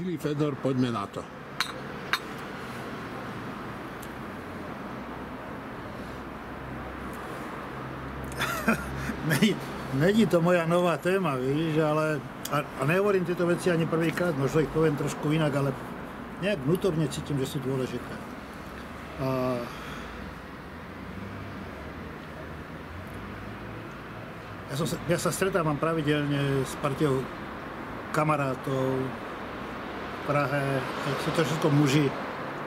Milý Fedor, poďme na to. Není to moja nová téma, víš, ale a nehovorím tieto veci ani prvýkrát, možno ich poviem trošku inak, ale nejak vnútorne cítim, že sú dôležité. Ja sa stretávam pravidelne s partiou kamarátov v Prahe, sú to všetko muži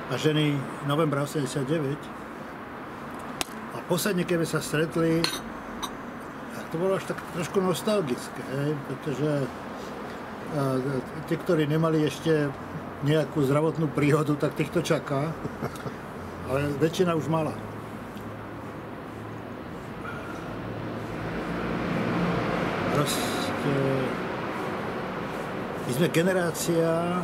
a ženy novembra 89. A posledne, keď sa stretli, to bolo až tak trošku nostalgické, pretože tí, ktorí nemali ešte nejakú zdravotnú príhodu, tak tých to čaká, ale väčšina už mala. Proste my sme generácia,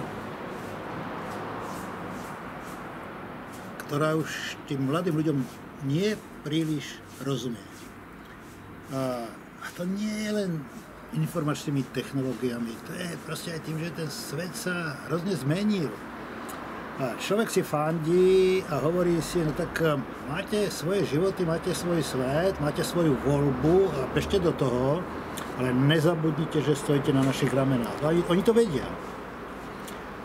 ktorá už tým mladým ľuďom nie príliš rozumie. A to nie je len informačnými technológiami, to je proste aj tým, že ten svet sa hrozne zmenil. A človek si fandí a hovorí si, no tak máte svoje životy, máte svoj svet, máte svoju voľbu a bežte do toho, ale nezabudnite, že stojíte na našich ramenách. A oni to vedia.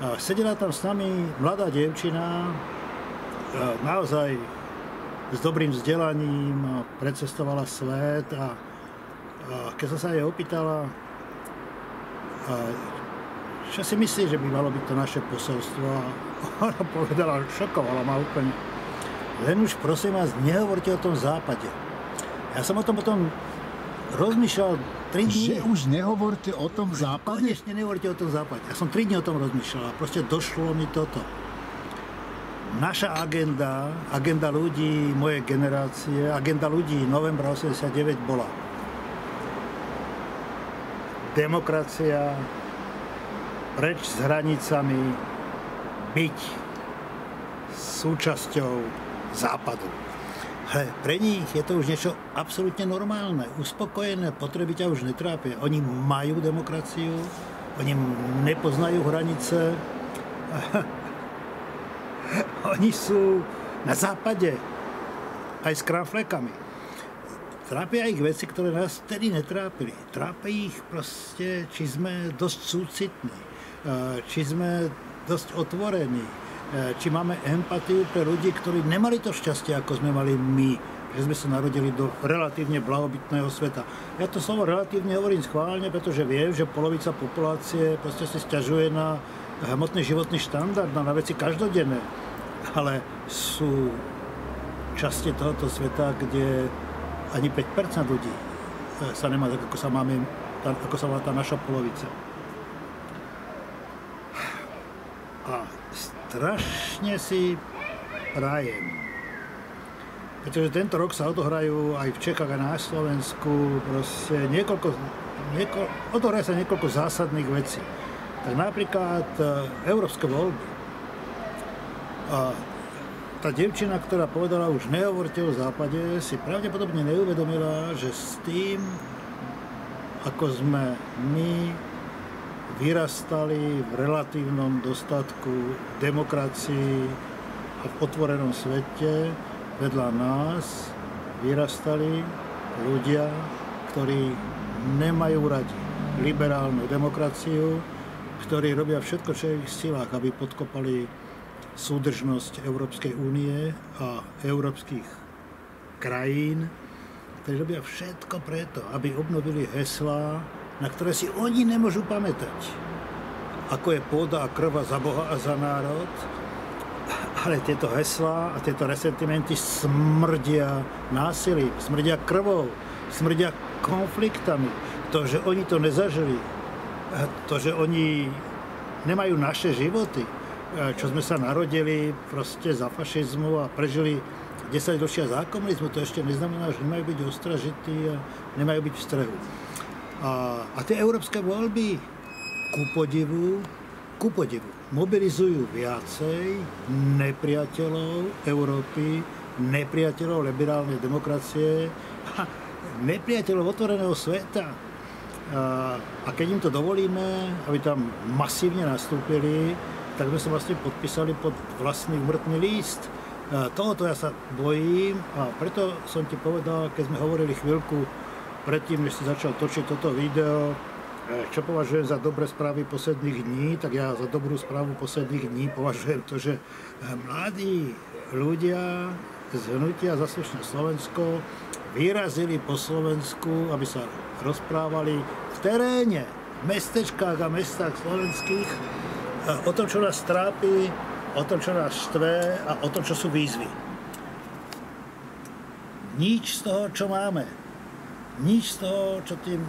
A sedela tam s nami mladá dievčina, naozaj s dobrým vzdelaním, precestovala svet a keď som sa jej opýtala, čo si myslí, že by malo byť to naše posolstvo, a ona povedala, šokovala ma úplne. Len už prosím vás, nehovorte o tom západe. Ja som o tom potom rozmýšľal 3 dní. Že už nehovorte o tom západe? Konečne nehovorte o tom západe. Ja som 3 dní o tom rozmýšľal a proste došlo mi toto. Naša agenda ľudí mojej generácie, agenda ľudí novembra 89 bola demokracia, preč s hranicami, byť súčasťou západu. Pre nich je to už niečo absolútne normálne, uspokojené, potreby ťa už netrápia. Oni majú demokraciu, oni nepoznajú hranice, oni sú na západe, aj s kramflekami. Trápia ich veci, ktoré nás vtedy netrápili. Trápia ich proste, či sme dosť súcitní, či sme dosť otvorení, či máme empatiu pre ľudí, ktorí nemali to šťastie, ako sme mali my, že sme sa narodili do relatívne blahobytného sveta. Ja to slovo relatívne hovorím schválne, pretože viem, že polovica populácie proste si sťažuje na hmotný životný štandard, na veci každodenné. Ale sú časti tohoto sveta, kde ani 5% ľudí sa nemá tak, ako sa má tá naša polovica. A strašne si prajem, pretože tento rok sa odohrajú aj v Čechách a na Slovensku proste odohrajú sa niekoľko zásadných vecí. Tak napríklad európske voľby. A tá dievčina, ktorá povedala, už nehovorte o západe, si pravdepodobne neuvedomila, že s tým, ako sme my vyrastali v relatívnom dostatku demokracii a v otvorenom svete, vedľa nás vyrastali ľudia, ktorí nemajú radi liberálnu demokraciu, ktorí robia všetko, čo je v ich silách, aby podkopali súdržnosť Európskej únie a európskych krajín, ktorí robia všetko preto, aby obnovili heslá, na ktoré si oni nemôžu pamätať. Ako je pôda a krv za Boha a za národ, ale tieto heslá a tieto resentimenty smrdia násilím, smrdia krvou, smrdia konfliktami. To, že oni to nezažili, to, že oni nemajú naše životy, čo sme sa narodili proste za fašizmu a prežili 10 ročia za komunizmu, to ešte neznamená, že nemajú byť ostražití a nemajú byť v strehu. A tie európske voľby ku podivu mobilizujú viacej nepriateľov Európy, nepriateľov liberálnej demokracie a nepriateľov otvoreného sveta. A keď im to dovolíme, aby tam masívne nastúpili, tak sme sa vlastne podpísali pod vlastný úmrtný list. Tohoto ja sa bojím a preto som ti povedal, keď sme hovorili chvíľku predtým, než si začal točiť toto video, čo považujem za dobré správy posledných dní, tak ja za dobrú správu posledných dní považujem to, že mladí ľudia z hnutia Za slušné Slovensko vyrazili po Slovensku, aby sa rozprávali v teréne, v mestečkách a mestách slovenských o tom, čo nás trápi, o tom, čo nás štve a o tom, čo sú výzvy. Nič z toho, čo máme, nič z toho, čo tým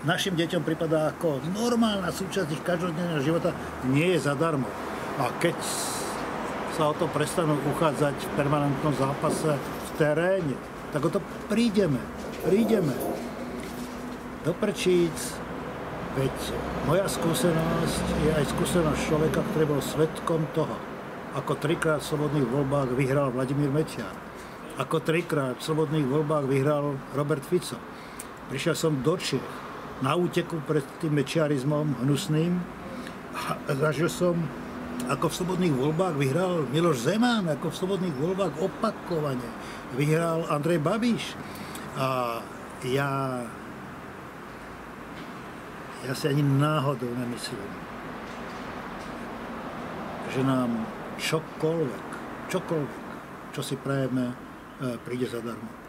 našim deťom pripadá ako normálna súčasť ich každodenného života, nie je zadarmo. A keď sa o to prestanú uchádzať v permanentnom zápase v teréne, tak o to prídeme do Prčíc, veď moja skúsenosť je aj skúsenosť človeka, ktorý bol svedkom toho, ako 3-krát v slobodných voľbách vyhral Vladimír Mečiar, ako 3-krát v slobodných voľbách vyhral Robert Fico. Prišiel som do Čiech na úteku pred tým mečiarizmom hnusným a zažil som, ako v slobodných voľbách vyhral Miloš Zeman, ako v slobodných voľbách opakovane vyhral Andrej Babiš. A ja si ani náhodou nemyslím, že nám čokoľvek, čo si prajeme, príde zadarmo.